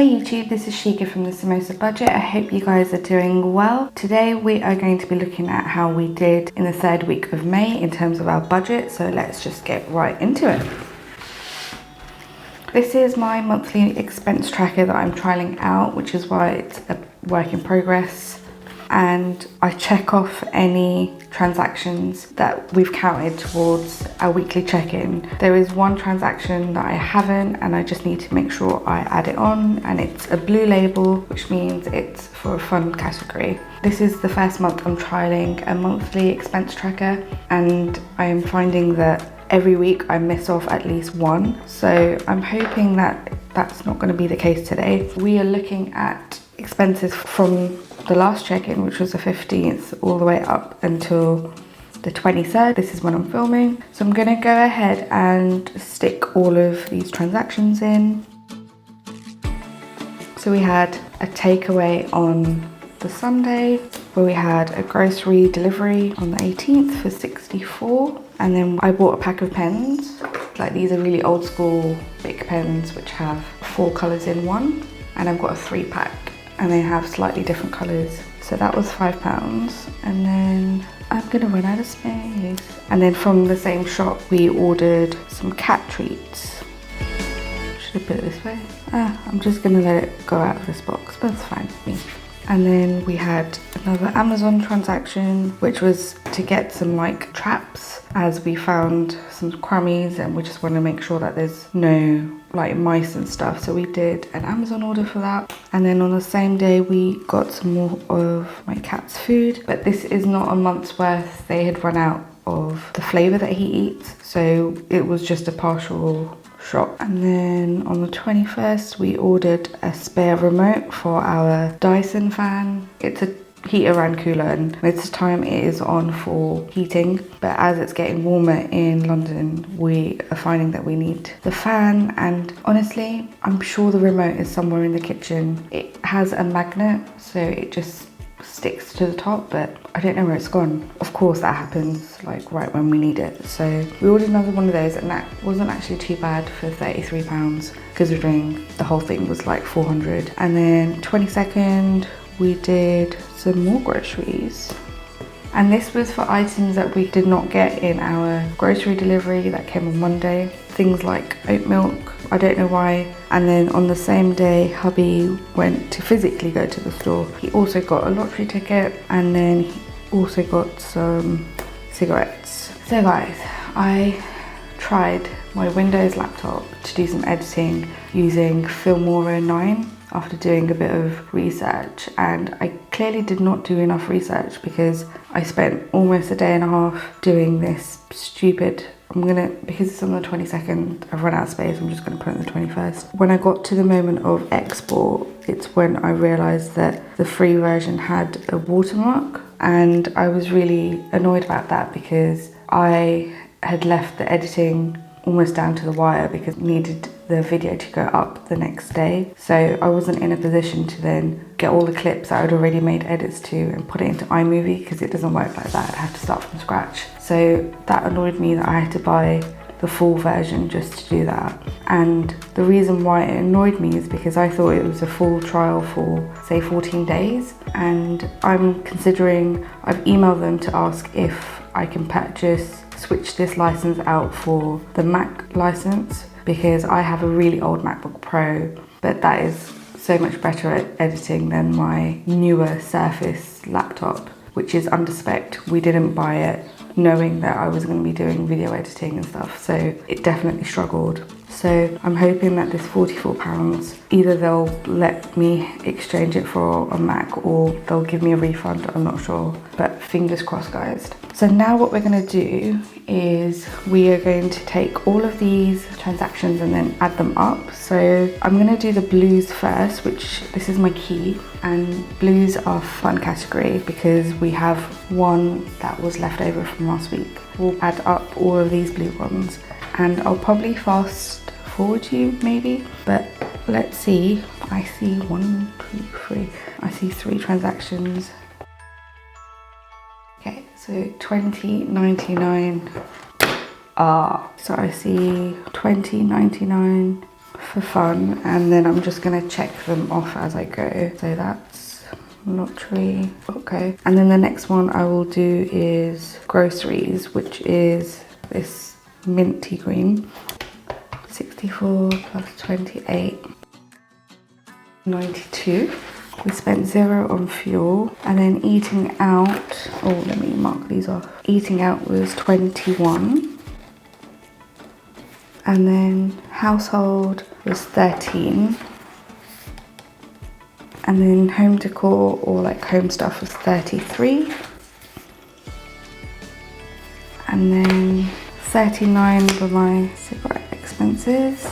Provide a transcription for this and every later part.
Hi YouTube, this is Shika from the Samosa Budget. I hope you guys are doing well. Today we are going to be looking at how we did in the third week of May in terms of our budget, so let's just get right into it. This is my monthly expense tracker that I'm trialing out, which is why it's a work in progress, and I check off any transactions that we've counted towards our weekly check-in. There is one transaction that I haven't, and I just need to make sure I add it on, and it's a blue label, which means it's for a fund category. This is the first month I'm trialing a monthly expense tracker, and I am finding that every week I miss off at least one, so I'm hoping that that's not going to be the case today. We are looking at expenses from the last check-in, which was the 15th, all the way up until the 23rd. This is when I'm filming. So I'm gonna go ahead and stick all of these transactions in. So we had a takeaway on the Sunday, where we had a grocery delivery on the 18th for 64. And then I bought a pack of pens. Like, these are really old school big pens, which have 4 colors in one. And I've got a 3-pack. And they have slightly different colours. So that was £5. And then I'm gonna run out of space. And then from the same shop, we ordered some cat treats. Should I put it this way? I'm just gonna let it go out of this box, but it's fine with me. And then we had another Amazon transaction, which was to get some like traps, as we found some crummies and we just want to make sure that there's no like mice and stuff. So we did an Amazon order for that. And then on the same day we got some more of my cat's food, but this is not a month's worth. They had run out of the flavour that he eats, so it was just a partial shop. And then on the 21st we ordered a spare remote for our Dyson fan. It's a heater and cooler, and this time it is on for heating, but as it's getting warmer in London we are finding that we need the fan. And honestly, I'm sure the remote is somewhere in the kitchen. It has a magnet, so it just sticks to the top, but I don't know where it's gone. Of course that happens like right when we need it. So we ordered another one of those, and that wasn't actually too bad for £33, considering the whole thing was like 400. And then 22nd we did some more groceries, and this was for items that we did not get in our grocery delivery that came on Monday. Things like oat milk, I don't know why. And then on the same day hubby went to physically go to the store. He also got a lottery ticket, and then he also got some cigarettes. So guys, I tried my Windows laptop to do some editing using Filmora 9 after doing a bit of research, and I clearly did not do enough research because I spent almost a day and a half doing this stupid, because it's on the 22nd, I've run out of space, I'm just gonna put it on the 21st. When I got to the moment of export, it's when I realized that the free version had a watermark, and I was really annoyed about that because I had left the editing almost down to the wire because I needed the video to go up the next day. So I wasn't in a position to then get all the clips I'd already made edits to and put it into iMovie, because it doesn't work like that. I'd have to start from scratch. So that annoyed me that I had to buy the full version just to do that. And the reason why it annoyed me is because I thought it was a full trial for say 14 days. And I'm considering, I've emailed them to ask if I can switch this license out for the Mac license, because I have a really old MacBook Pro, but that is so much better at editing than my newer Surface laptop, which is under spec. We didn't buy it knowing that I was going to be doing video editing and stuff, so it definitely struggled. So I'm hoping that this £44, either they'll let me exchange it for a Mac or they'll give me a refund, I'm not sure, but fingers crossed guys. So now what we're going to do is we are going to take all of these transactions and then add them up. So I'm going to do the blues first, which this is my key, and blues are fun category because we have one that was left over from last week. We'll add up all of these blue ones, and I'll probably fast forward you maybe, but let's see. I see 1, 2, 3. I see 3 transactions. Okay, so 20.99. So I see 20.99, for fun, and then I'm just gonna check them off as I go. So that's lottery, okay. And then the next one I will do is groceries, which is this minty green. 64 plus 28, 92. We spent 0 on fuel, and then eating out, oh, let me mark these off. Eating out was 21. And then household was 13. And then home decor or like home stuff was 33. And then 39 were my cigarette expenses.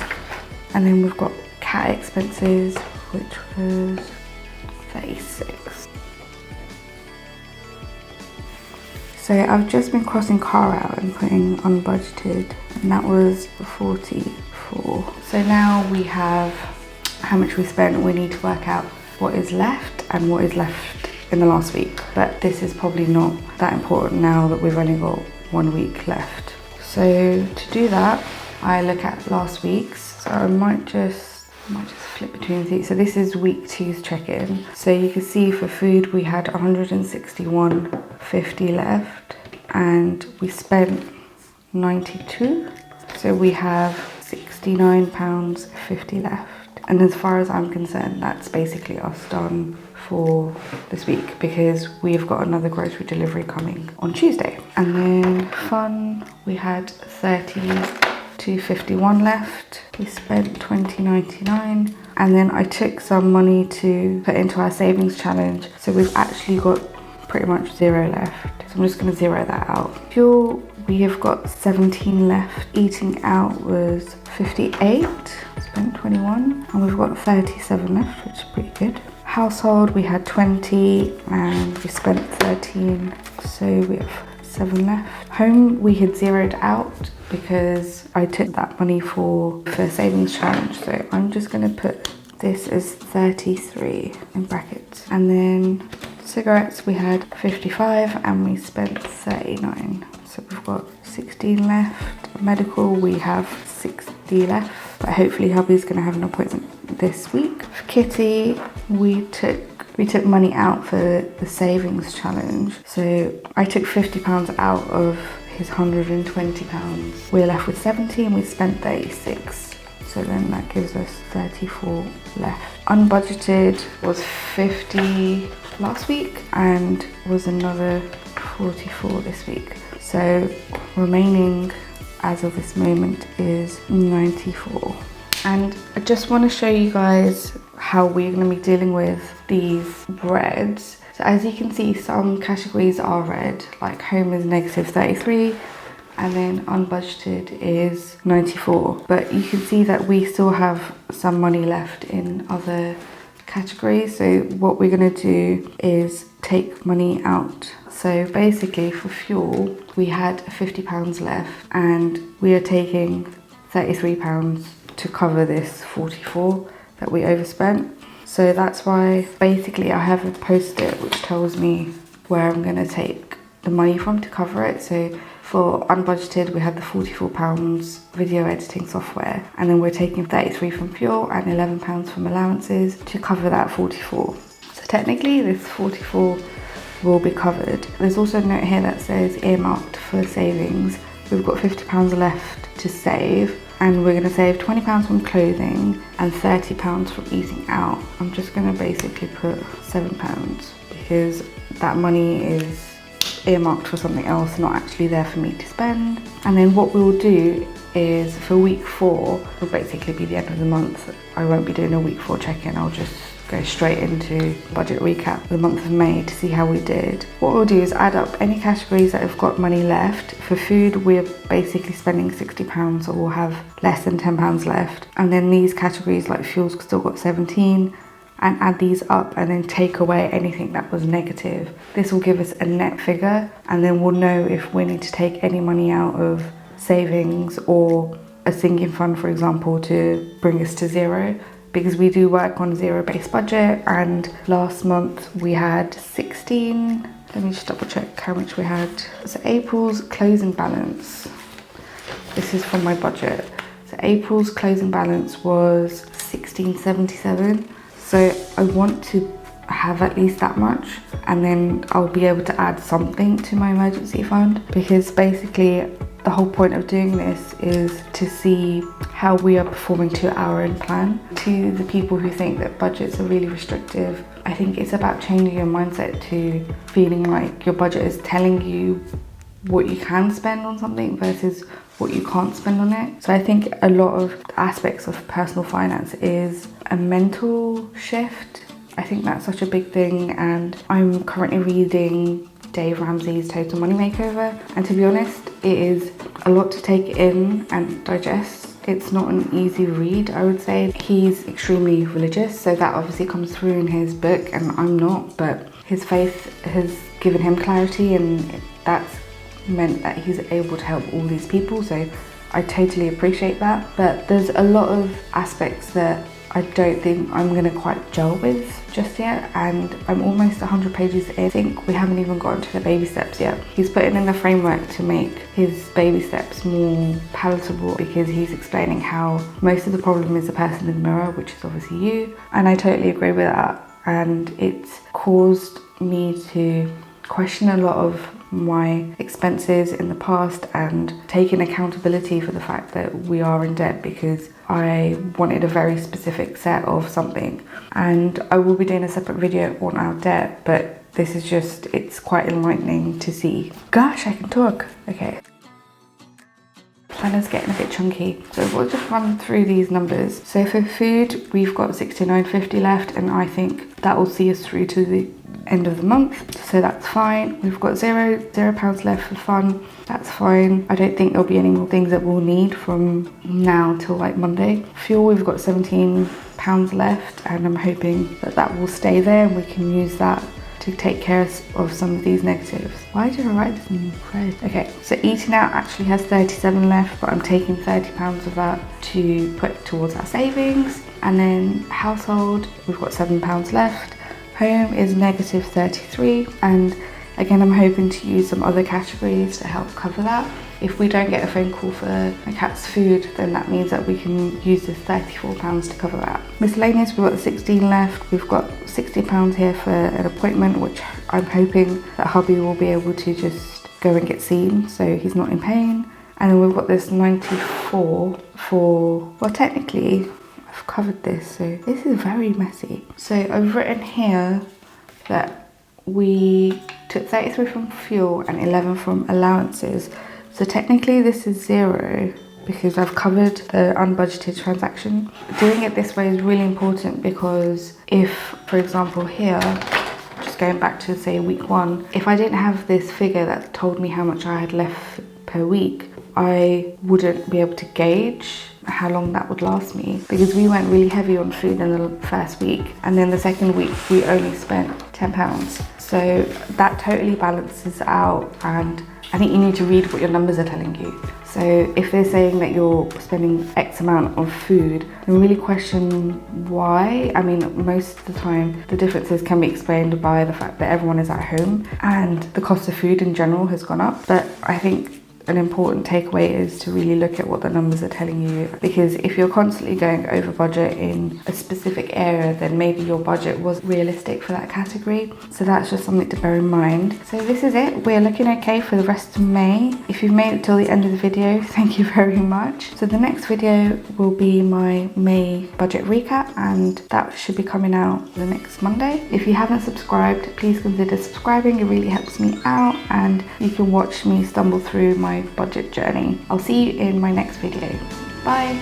And then we've got cat expenses, which was 36. So I've just been crossing car out and putting unbudgeted, and that was 44. So now we have how much we spent. We need to work out what is left and what is left in the last week. But this is probably not that important now that we've only got 1 week left. So to do that, I look at last week's. So I might just flip between these. So this is week 2's check-in. So you can see for food we had 161.50 left, and we spent 92. So we have £69.50 left. And as far as I'm concerned, that's basically us done for this week, because we've got another grocery delivery coming on Tuesday. And then fun, we had 32.51 left. We spent 20.99, and then I took some money to put into our savings challenge, so we've actually got pretty much 0 left. So I'm just going to zero that out. Fuel, we have got 17 left. Eating out was 58, spent 21, and we've got 37 left, which is pretty good. Household, we had 20 and we spent 13, so we have 7 left. Home, we had zeroed out because I took that money for savings challenge, so I'm just going to put this as 33 in brackets. And then cigarettes, we had 55 and we spent 39, so we've got 16 left. Medical, we have 60 left, but hopefully hubby's going to have an appointment this week. For Kitty, we took money out for the savings challenge, so I took £50 out of his £120. We're left with 70 and we spent 36, so then that gives us 34 left. Unbudgeted was 50 last week and was another 44 this week, so remaining as of this moment is 94. And I just want to show you guys how we're going to be dealing with these breads. So as you can see, some categories are red, like home is negative 33, and then unbudgeted is 94. But you can see that we still have some money left in other categories. So what we're going to do is take money out. So basically for fuel, we had £50 left and we are taking £33 to cover this 44 that we overspent. So that's why basically I have a post-it which tells me where I'm going to take the money from to cover it. So for unbudgeted, we had the £44 video editing software, and then we're taking 33 from fuel and £11 from allowances to cover that 44. So technically this 44 will be covered. There's also a note here that says earmarked for savings. We've got £50 left to save, and we're going to save £20 from clothing and £30 from eating out. I'm just going to basically put £7 because that money is earmarked for something else, not actually there for me to spend. And then what we'll do is for week 4, will basically be the end of the month. I won't be doing a week 4 check-in, I'll just go straight into budget recap for the month of May to see how we did. What we'll do is add up any categories that have got money left. For food, we're basically spending £60, so we'll have less than £10 left. And then these categories like fuel's still got 17, and add these up and then take away anything that was negative. This will give us a net figure, and then we'll know if we need to take any money out of savings or a sinking fund, for example, to bring us to 0. Because we do work on a zero-based budget, and last month we had 16. Let me just double check how much we had. So April's closing balance, this is from my budget. So April's closing balance was 1677. So I want to have at least that much, and then I'll be able to add something to my emergency fund, because basically the whole point of doing this is to see how we are performing to our own plan. To the people who think that budgets are really restrictive, I think it's about changing your mindset to feeling like your budget is telling you what you can spend on something versus what you can't spend on it. So I think a lot of aspects of personal finance is a mental shift. I think that's such a big thing, and I'm currently reading Dave Ramsey's Total Money Makeover, and to be honest, it is a lot to take in and digest. It's not an easy read, I would say. He's extremely religious, so that obviously comes through in his book, and I'm not, but his faith has given him clarity, and that's meant that he's able to help all these people, so I totally appreciate that. But there's a lot of aspects that I don't think I'm gonna quite gel with just yet, and I'm almost 100 pages in. I think we haven't even gotten to the baby steps yet. He's putting in the framework to make his baby steps more palatable, because he's explaining how most of the problem is the person in the mirror, which is obviously you, and I totally agree with that. And it's caused me to question a lot of my expenses in the past and taking accountability for the fact that we are in debt, because I wanted a very specific set of something, and I will be doing a separate video on our debt, but this is just, it's quite enlightening to see. Gosh, I can talk. Okay. Planner's getting a bit chunky, so we'll just run through these numbers. So for food, we've got 69.50 left, and I think that will see us through to the end of the month, so that's fine. We've got £0 left for fun, that's fine. I don't think there'll be any more things that we'll need from now till like Monday. Fuel, we've got £17 left, and I'm hoping that that will stay there and we can use that to take care of some of these negatives. Why did I write this in red? Okay, so eating out actually has 37 left, but I'm taking £30 of that to put towards our savings. And then household, we've got £7 left. Home is negative 33, and again I'm hoping to use some other categories to help cover that. If we don't get a phone call for my cat's food, then that means that we can use this £34 to cover that. Miscellaneous, we've got 16 left. We've got £60 here for an appointment, which I'm hoping that hubby will be able to just go and get seen so he's not in pain. And then we've got this 94 for, well, technically I've covered this, so this is very messy. So I've written here that we took 33 from fuel and 11 from allowances. So technically this is 0 because I've covered the unbudgeted transaction. Doing it this way is really important, because if, for example here, just going back to say week 1, if I didn't have this figure that told me how much I had left per week, I wouldn't be able to gauge how long that would last me, because we went really heavy on food in the first week, and then the second week we only spent £10. So that totally balances out, and I think you need to read what your numbers are telling you. So if they're saying that you're spending X amount of food, then really question why. I mean, most of the time the differences can be explained by the fact that everyone is at home and the cost of food in general has gone up. But I think an important takeaway is to really look at what the numbers are telling you, because if you're constantly going over budget in a specific area, then maybe your budget was realistic for that category. So that's just something to bear in mind. So this is it. We're looking okay for the rest of May. If you've made it till the end of the video, thank you very much. So the next video will be my May budget recap, and that should be coming out the next Monday. If you haven't subscribed, please consider subscribing. It really helps me out, and you can watch me stumble through my budget journey. I'll see you in my next video. Bye.